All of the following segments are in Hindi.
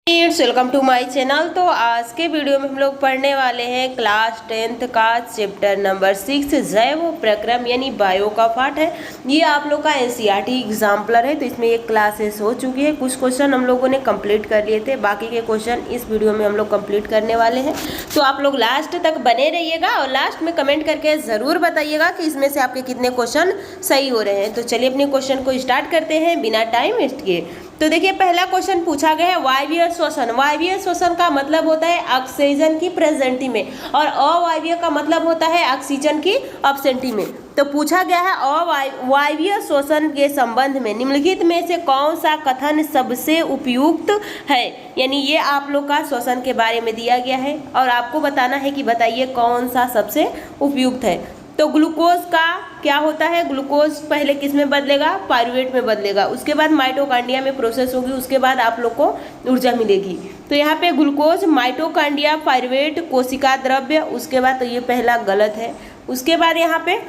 Welcome to my channel. तो आज के वीडियो में हम लोग पढ़ने वाले हैं क्लास 10th का चैप्टर नंबर 6 जैव प्रक्रम यानी बायो का पार्ट है। ये आप लोग का एनसीईआरटी एग्जाम्पलर है, तो इसमें एक क्लासेस हो चुकी है। कुछ क्वेश्चन हम लोगों ने कंप्लीट कर लिए थे, बाकी के क्वेश्चन इस वीडियो में हम लोग कंप्लीट करने वाले हैं। तो आप लोग लास्ट तक बने रहिएगा और लास्ट में कमेंट करके ज़रूर बताइएगा कि इसमें से आपके कितने क्वेश्चन सही हो रहे हैं। तो चलिए अपने क्वेश्चन को स्टार्ट करते हैं बिना टाइम वेस्ट किए। तो देखिए पहला क्वेश्चन पूछा गया है वायवीय श्वसन। वायवीय श्वसन का मतलब होता है ऑक्सीजन की प्रेजेंटी में और अवायवीय का मतलब होता है ऑक्सीजन की एब्सेंटी में। तो पूछा गया है अवायवीय श्वसन के संबंध में निम्नलिखित में से कौन सा कथन सबसे उपयुक्त है। यानी ये आप लोग का श्वसन के बारे में दिया गया है और आपको बताना है कि बताइए कौन सा सबसे उपयुक्त है। तो ग्लूकोज का क्या होता है, ग्लूकोज पहले किस में बदलेगा, पायरुवेट में बदलेगा, उसके बाद माइटोकांड्रिया में प्रोसेस होगी, उसके बाद आप लोग को ऊर्जा मिलेगी। तो यहाँ पे ग्लूकोज, माइटोकांड्रिया, पायरुवेट, कोशिका द्रव्य, उसके बाद तो ये पहला गलत है। उसके बाद यहाँ पे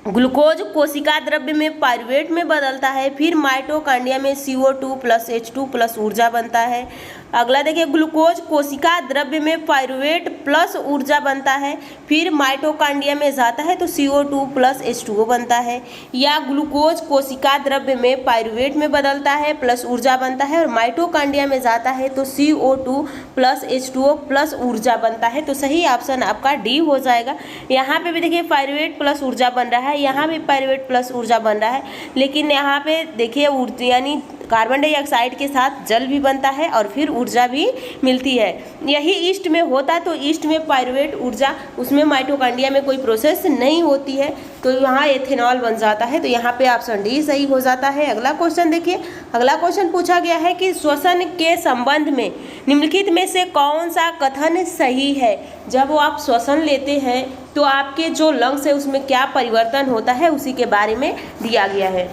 ग्लूकोज कोशिका द्रव्य में पायरुवेट में बदलता है, फिर माइटोकांड्रिया में CO2 + H2 + ऊर्जा बनता है। अगला देखिए ग्लूकोज कोशिका द्रव्य में पायरुवेट प्लस ऊर्जा बनता है, फिर माइटोकांड्रिया में जाता है तो CO2 + H2O बनता है। या ग्लूकोज कोशिका द्रव्य में पायरुवेट में बदलता है प्लस ऊर्जा बनता है और माइटोकांड्रिया में जाता है तो CO2 + H2O + ऊर्जा बनता है। तो सही ऑप्शन आपका डी हो जाएगा। यहाँ पे भी देखिए पायरुवेट प्लस ऊर्जा बन रहा है, यहाँ भी पायरुवेट प्लस ऊर्जा बन रहा है, लेकिन यहाँ पे देखिए ऊर्जा यानी कार्बन डाइऑक्साइड के साथ जल भी बनता है और फिर ऊर्जा भी मिलती है। यही ईस्ट में होता तो ईस्ट में पायरुवेट ऊर्जा, उसमें माइटोकांड्रिया में कोई प्रोसेस नहीं होती है तो यहाँ एथेनॉल बन जाता है। तो यहाँ पे ऑप्शन डी सही हो जाता है। अगला क्वेश्चन देखिए, अगला क्वेश्चन पूछा गया है कि श्वसन के संबंध में निम्नलिखित में से कौन सा कथन सही है। जब आप श्वसन लेते हैं तो आपके जो लंग्स है उसमें क्या परिवर्तन होता है उसी के बारे में दिया गया है।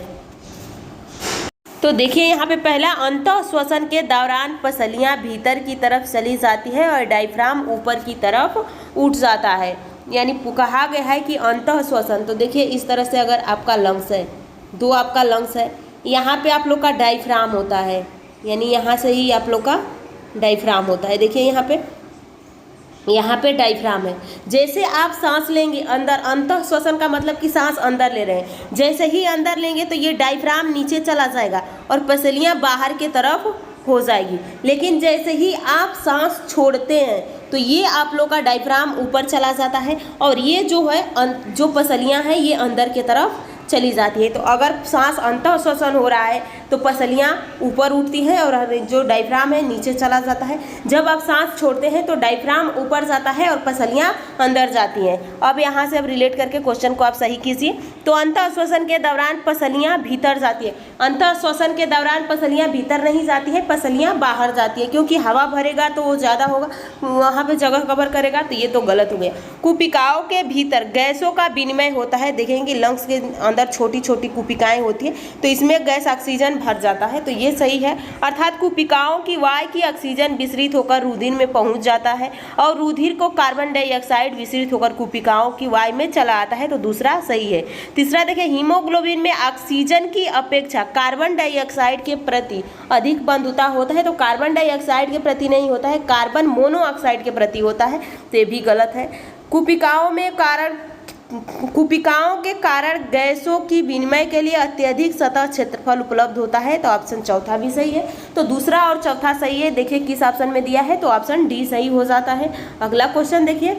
तो देखिए यहाँ पे पहला अंतः श्वसन के दौरान पसलियाँ भीतर की तरफ चली जाती है और डायफ्राम ऊपर की तरफ उठ जाता है। यानी कहा गया है कि अंतः श्वसन, तो देखिए इस तरह से अगर आपका लंग्स है, दो आपका लंग्स है, यहाँ पे आप लोग का डायफ्राम होता है, यानी यहाँ से ही आप लोग का डायफ्राम होता है। देखिए यहाँ पे डायफ्राम है। जैसे आप सांस लेंगे अंदर, अंतः श्वसन का मतलब कि सांस अंदर ले रहे हैं, जैसे ही अंदर लेंगे तो ये डायफ्राम नीचे चला जाएगा और पसलियाँ बाहर की तरफ हो जाएगी। लेकिन जैसे ही आप सांस छोड़ते हैं तो ये आप लोग का डायफ्राम ऊपर चला जाता है और ये जो है जो पसलियाँ हैं ये अंदर की तरफ चली जाती है। तो अगर सांस अंतः श्वसन हो रहा है तो पसलियाँ ऊपर उठती हैं और जो डायफ्राम है नीचे चला जाता है। जब आप सांस छोड़ते हैं तो डायफ्राम ऊपर जाता है और पसलियाँ अंदर जाती हैं। अब यहाँ से अब रिलेट करके क्वेश्चन को आप सही कीजिए। तो अंतः श्वसन के दौरान पसलियाँ भीतर जाती है, अंतः श्वसन के दौरान पसलियाँ भीतर नहीं जाती है, पसलियाँ बाहर जाती है, क्योंकि हवा भरेगा तो वो ज़्यादा होगा, वहाँ पर जगह कवर करेगा, तो ये तो गलत हो गया। कुपिकाओं के भीतर गैसों का विनिमय होता है। देखेंगे लंग्स के अंदर छोटी छोटी कुपिकाएं होती हैं तो इसमें गैस ऑक्सीजन भर जाता है, तो ये सही है। अर्थात कुपिकाओं की वायु की ऑक्सीजन विसरित होकर रुधिर में पहुंच जाता है और रुधिर को कार्बन डाइऑक्साइड विसरित होकर कुपिकाओं की वायु में चला आता है, तो दूसरा सही है। तीसरा देखिए हीमोग्लोबिन में ऑक्सीजन की अपेक्षा कार्बन डाइऑक्साइड के प्रति अधिक बंधुता होता है, तो कार्बन डाइऑक्साइड के प्रति नहीं होता है, कार्बन मोनोऑक्साइड के प्रति होता है, तो ये भी गलत है। कुपिकाओं के कारण गैसों की विनिमय के लिए अत्यधिक सतह क्षेत्रफल उपलब्ध होता है, तो ऑप्शन चौथा भी सही है। तो दूसरा और चौथा सही है। देखिए किस ऑप्शन में दिया है, तो ऑप्शन डी सही हो जाता है। अगला क्वेश्चन देखिए,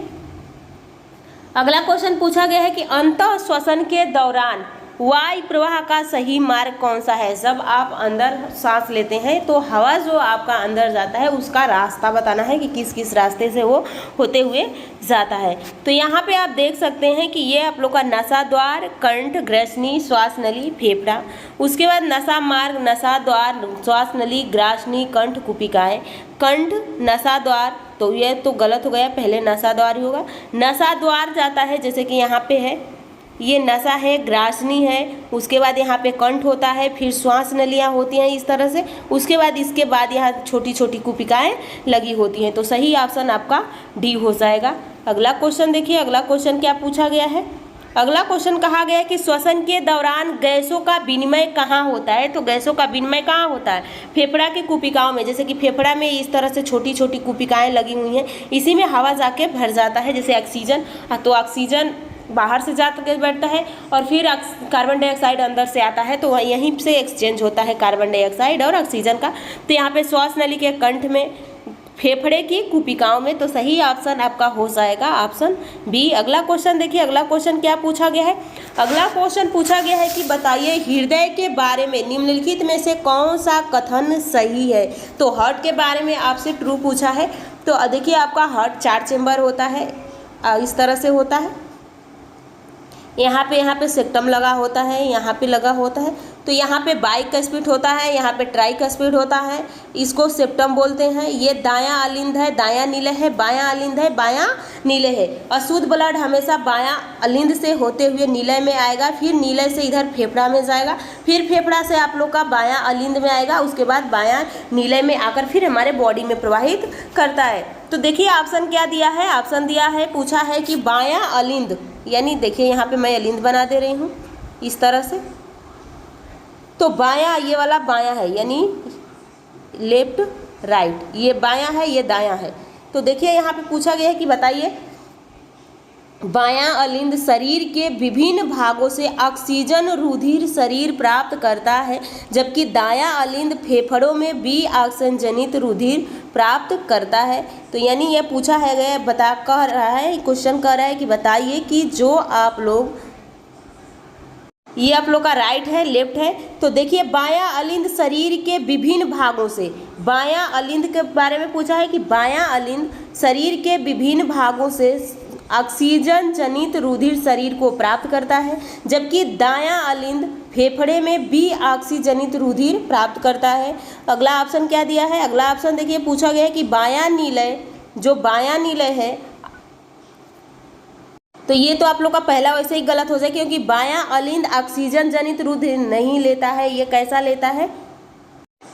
अगला क्वेश्चन पूछा गया है कि अंतः श्वसन के दौरान वायु प्रवाह का सही मार्ग कौन सा है। जब आप अंदर सांस लेते हैं तो हवा जो आपका अंदर जाता है उसका रास्ता बताना है कि किस किस रास्ते से वो होते हुए जाता है। तो यहाँ पे आप देख सकते हैं कि ये आप लोग का नसा द्वार, कंठ, ग्रसनी, श्वास नली, फेफड़ा, उसके बाद नसा मार्ग, नसा द्वार, श्वास नली, ग्रासनी, कंठ, कुपिकाएँ। कंठ, नसा द्वार, तो ये तो गलत हो गया, पहले नसा द्वार ही होगा। नसा द्वार जाता है जैसे कि यहाँ पे है, ये नसा है, ग्रासनी है, उसके बाद यहाँ पे कंठ होता है, फिर श्वास नलियाँ होती हैं इस तरह से, उसके बाद यहाँ छोटी छोटी कुपिकाएँ लगी होती हैं, तो सही ऑप्शन आपका डी हो जाएगा। अगला क्वेश्चन देखिए, अगला क्वेश्चन क्या पूछा गया है। अगला क्वेश्चन कहा गया है कि श्वसन के दौरान गैसों का विनिमय कहाँ होता है। तो गैसों का विनिमय कहाँ होता है? फेफड़ा की कुपिकाओं में। जैसे कि फेफड़ा में इस तरह से छोटी छोटी कुपिकाएं लगी हुई हैं, इसी में हवा जाके भर जाता है। जैसे ऑक्सीजन, तो ऑक्सीजन बाहर से जा के बैठता है और फिर कार्बन डाइऑक्साइड अंदर से आता है, तो यहीं से एक्सचेंज होता है कार्बन डाइऑक्साइड और ऑक्सीजन का। तो यहाँ पे श्वास नली के कंठ में, फेफड़े की कुपिकाओं में। तो सही ऑप्शन आपका हो जाएगा ऑप्शन बी। अगला क्वेश्चन देखिए, अगला क्वेश्चन क्या पूछा गया है। अगला क्वेश्चन पूछा गया है कि बताइए हृदय के बारे में निम्नलिखित में से कौन सा कथन सही है। तो हार्ट के बारे में आपसे ट्रू पूछा है। तो देखिए आपका हार्ट 4 चेम्बर होता है, इस तरह से होता है। यहाँ पे सेक्टम लगा होता है, यहाँ पे लगा होता है। तो यहाँ पे बाइकस्पिड होता है, यहाँ पे ट्राइकस्पिड होता है, इसको सेप्टम बोलते हैं। ये दायां अलिंद है, दायां नीले है, बायां अलिंद है, बायां नीले है। अशुद्ध ब्लड हमेशा बायां अलिंद से होते हुए नीले में आएगा, फिर नीले से इधर फेफड़ा में जाएगा, फिर फेफड़ा से आप लोग का बायां अलिंद में आएगा, उसके बाद बायां नीले में आकर फिर हमारे बॉडी में प्रवाहित करता है। तो देखिए ऑप्शन क्या दिया है। ऑप्शन दिया है, पूछा है कि बायां अलिंद, यानी देखिए यहाँ पे मैं अलिंद बना दे रही हूँ इस तरह से। तो बायां, ये वाला बायां है, यानी लेफ्ट राइट, ये बायां है, ये दायां है। तो देखिए यहाँ पे पूछा गया है कि बताइए बायां अलिंद शरीर के विभिन्न भागों से ऑक्सीजन रुधिर शरीर प्राप्त करता है, जबकि दायां अलिंद फेफड़ों में बी ऑक्सीजन जनित रुधिर प्राप्त करता है। तो यानी ये पूछा है गया, बता कह रहा है, क्वेश्चन कह रहा है कि बताइए कि जो आप लोग, ये आप लोग का राइट है, लेफ्ट है। तो देखिए बायां अलिंद शरीर के विभिन्न भागों से, बायां अलिंद के बारे में पूछा है कि बायां अलिंद शरीर के विभिन्न भागों से ऑक्सीजन जनित रुधिर शरीर को प्राप्त करता है, जबकि दायां अलिंद फेफड़े में बी ऑक्सीजनित रुधिर प्राप्त करता है। अगला ऑप्शन क्या दिया है। अगला ऑप्शन देखिए पूछा गया है कि बायां नीलय, जो बायां नीलय है, तो ये तो आप लोग का पहला वैसे ही गलत हो जाए, क्योंकि बायां अलिंद ऑक्सीजन जनित रुधिर नहीं लेता है। ये कैसा लेता है?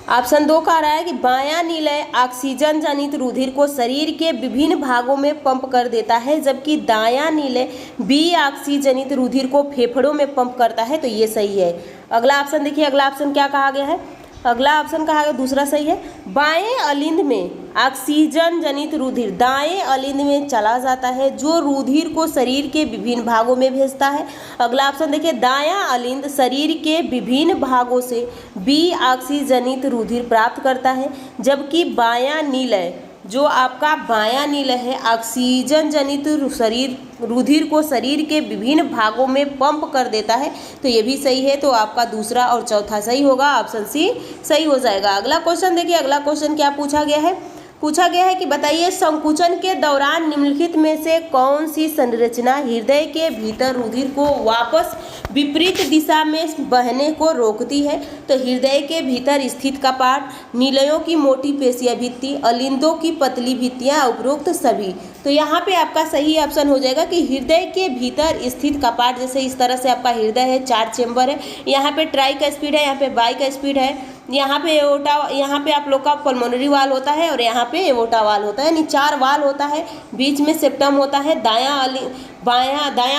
ऑप्शन 2 कह रहा है कि बायां नीलय ऑक्सीजन जनित रुधिर को शरीर के विभिन्न भागों में पंप कर देता है, जबकि दायां नीलय बी ऑक्सीजनित रुधिर को फेफड़ों में पंप करता है। तो ये सही है। अगला ऑप्शन देखिए, अगला ऑप्शन क्या कहा गया है। अगला ऑप्शन कहा गया, दूसरा सही है। बाएं अलिंद में ऑक्सीजन जनित रुधिर दाएं अलिंद में चला जाता है, जो रुधिर को शरीर के विभिन्न भागों में भेजता है। अगला ऑप्शन देखिए, दायां अलिंद शरीर के विभिन्न भागों से बी ऑक्सीजनित रुधिर प्राप्त करता है, जबकि बायां नीलय, जो आपका बायां नीलय है, ऑक्सीजन जनित शरीर रुधिर को शरीर के विभिन्न भागों में पंप कर देता है। तो ये भी सही है। तो आपका दूसरा और चौथा सही होगा, ऑप्शन सी सही हो जाएगा। अगला क्वेश्चन देखिए, अगला क्वेश्चन क्या पूछा गया है। पूछा गया है कि बताइए संकुचन के दौरान निम्नलिखित में से कौन सी संरचना हृदय के भीतर रुधिर को वापस विपरीत दिशा में बहने को रोकती है। तो हृदय के भीतर स्थित कपाट, नीलयों की मोटी पेशियां भित्ति, अलिंदों की पतली भित्तियां, उपरोक्त सभी। तो यहाँ पे आपका सही ऑप्शन हो जाएगा कि हृदय के भीतर स्थित कपाट, जैसे इस तरह से आपका हृदय है, 4 चेम्बर है, यहाँ पे ट्राइकस्पिड है, यहाँ पे बाइकस्पिड है, यहाँ पे एओर्टा, यहाँ पे आप लोग का पल्मोनरी वाल होता है और यहाँ पे एओर्टा वाल होता है, यानी 4 वाल होता है, बीच में सेप्टम होता है, दायां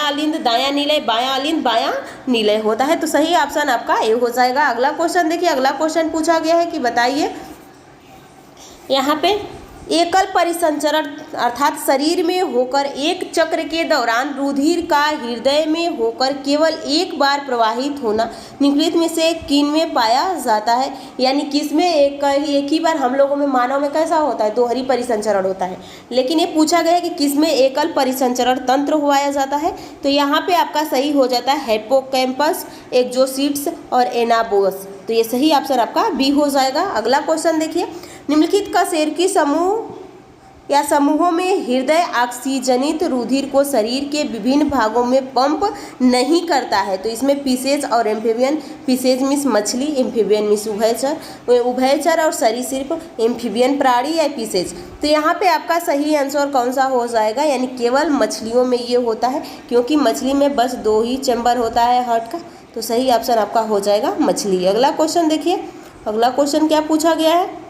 अलिंद दायां नीलय, बायां अलिंद बायां नीलय होता है। तो सही ऑप्शन आपका ए हो जाएगा। अगला क्वेश्चन देखिए, अगला क्वेश्चन पूछा गया है कि बताइए यहाँ पे एकल परिसंचरण अर्थात शरीर में होकर एक चक्र के दौरान रुधिर का हृदय में होकर केवल एक बार प्रवाहित होना निम्नलिखित में से किन में पाया जाता है। यानी किसमें एक ही बार, हम लोगों में मानव में कैसा होता है, दोहरी परिसंचरण होता है, लेकिन ये पूछा गया है कि किसमें एकल परिसंचरण तंत्र हुआया जाता है। तो यहाँ पे आपका सही हो जाता है हिप्पोकैम्पस, एक्सोसिट्स और एनाबोस। तो ये सही ऑप्शन आपका बी हो जाएगा। अगला क्वेश्चन देखिए, निम्नलिखित का शेरकी समूह या समूहों में हृदय ऑक्सीजनित रुधिर को शरीर के विभिन्न भागों में पंप नहीं करता है। तो इसमें पिसेज और एम्फीबियन, पिसेज मीन्स मछली, एम्फीबियन मीन्स उभयचर और सरीसृप, एम्फीबियन प्राणी या पिसेज। तो यहाँ पे आपका सही आंसर कौन सा हो जाएगा, यानी केवल मछलियों में ये होता है, क्योंकि मछली में बस 2 ही चैम्बर होता है हार्ट का। तो सही ऑप्शन आपका हो जाएगा मछली। अगला क्वेश्चन देखिए, अगला क्वेश्चन क्या पूछा गया है।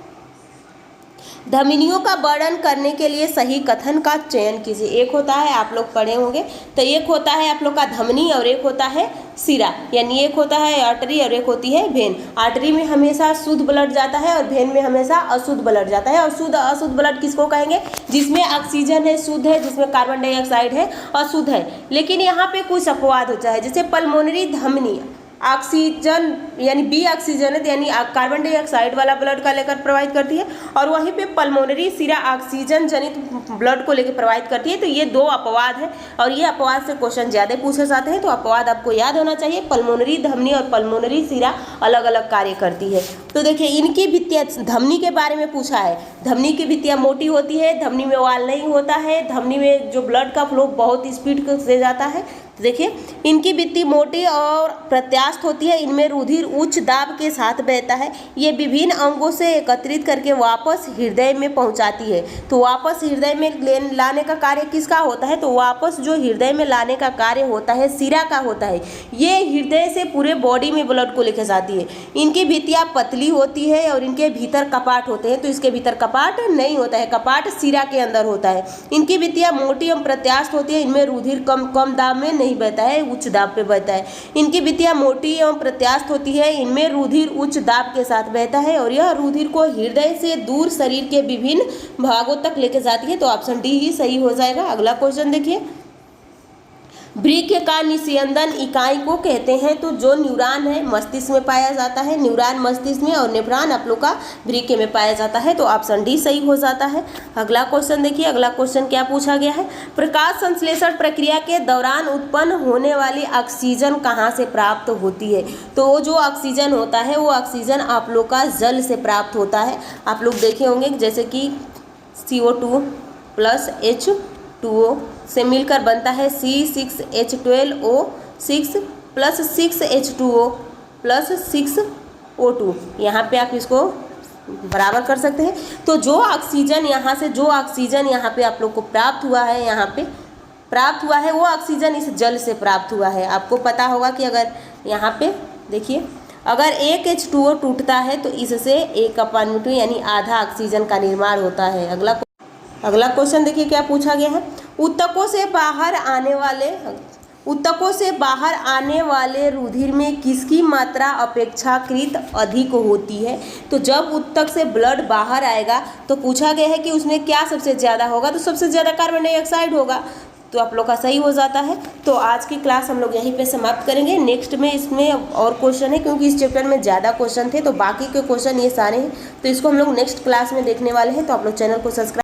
धमनियों का वर्णन करने के लिए सही कथन का चयन कीजिए। एक होता है, आप लोग पढ़े होंगे, तो एक होता है आप लोग का धमनी और एक होता है सिरा, यानी एक होता है आर्टरी और एक होती है वेन। आर्टरी में हमेशा शुद्ध ब्लड जाता है और वेन में हमेशा अशुद्ध ब्लड जाता है। और शुद्ध अशुद्ध ब्लड किसको कहेंगे? जिसमें ऑक्सीजन है शुद्ध है, जिसमें कार्बन डाइऑक्साइड है अशुद्ध है। लेकिन यहाँ पे कुछ अपवाद होता है, जैसे पल्मोनरी धमनी ऑक्सीजन यानी बी ऑक्सीजन है, यानी कार्बन डाइऑक्साइड वाला ब्लड का लेकर प्रवाहित करती है, और वहीं पे पल्मोनरी सिरा ऑक्सीजन जनित ब्लड को लेकर प्रवाहित करती है। तो ये दो अपवाद है और ये अपवाद से क्वेश्चन ज़्यादा पूछे जाते हैं, तो अपवाद आपको याद होना चाहिए। पल्मोनरी धमनी और पल्मोनरी सिरा अलग अलग कार्य करती है। तो देखिए इनकी भित्तियाँ, धमनी के बारे में पूछा है, धमनी की भित्तियाँ मोटी होती है, धमनी में वाल नहीं होता है, धमनी में जो ब्लड का फ्लो बहुत स्पीड से जाता है। देखिए इनकी भित्ति मोटी और प्रत्यास्थ होती है, इनमें रुधिर उच्च दाब के साथ बहता है। ये विभिन्न अंगों से एकत्रित करके वापस हृदय में पहुंचाती है। तो वापस हृदय में लाने का कार्य किसका होता है? तो वापस जो हृदय में लाने का कार्य होता है सिरा का होता है। ये हृदय से पूरे बॉडी में ब्लड को लेकर जाती है। इनकी भित्तियाँ पतली होती है और इनके भीतर कपाट होते हैं, तो इसके भीतर कपाट नहीं होता है, कपाट सिरा के अंदर होता है। इनकी भित्तियाँ मोटी एवं प्रत्यास्थ होती है, इनमें रुधिर कम दाब में नहीं बहता है, उच्च दाब पे बहता है। इनकी भित्तियाँ मोटी एवं प्रत्यास्थ होती है, इनमें रुधिर उच्च दाब के साथ बहता है और यह रुधिर को हृदय से दूर शरीर के विभिन्न भागों तक लेके जाती है। तो ऑप्शन डी ही सही हो जाएगा। अगला क्वेश्चन देखिए, वृक्क का निस्यंदन इकाई को कहते हैं? तो जो न्यूरॉन है मस्तिष्क में पाया जाता है, न्यूरॉन मस्तिष्क में और नेफ्रॉन आप लोग का वृक्क में पाया जाता है। तो ऑप्शन डी सही हो जाता है। अगला क्वेश्चन देखिए, अगला क्वेश्चन क्या पूछा गया है? प्रकाश संश्लेषण प्रक्रिया के दौरान उत्पन्न होने वाली ऑक्सीजन कहाँ से प्राप्त होती है? तो वो जो ऑक्सीजन होता है वो ऑक्सीजन आप लोग का जल से प्राप्त होता है। आप लोग देखे होंगे जैसे कि CO2 प्लस H2O से मिलकर बनता है C6H12O6 plus 6H2O plus 6O2। यहाँ पे आप इसको बराबर कर सकते हैं। तो जो ऑक्सीजन यहाँ पे आप लोग को प्राप्त हुआ है, वो ऑक्सीजन इस जल से प्राप्त हुआ है। आपको पता होगा कि अगर यहाँ पे देखिए, अगर एक H2O टूटता है तो इससे 1/2 यानी आधा ऑक्सीजन का निर्माण होता है। अगला क्वेश्चन देखिए क्या पूछा गया है? उत्तकों से बाहर आने वाले रुधिर में किसकी मात्रा अपेक्षाकृत अधिक होती है? तो जब उत्तक से ब्लड बाहर आएगा तो पूछा गया है कि उसमें क्या सबसे ज़्यादा होगा? तो सबसे ज़्यादा कार्बन डाइऑक्साइड होगा। तो आप लोग का सही हो जाता है। तो आज की क्लास हम लोग यहीं पे समाप्त करेंगे। नेक्स्ट में इसमें और क्वेश्चन है, क्योंकि इस चैप्टर में ज़्यादा क्वेश्चन थे, तो बाकी के क्वेश्चन ये सारे हैं, तो इसको हम लोग नेक्स्ट क्लास में देखने वाले हैं। तो आप लोग चैनल को सब्सक्राइब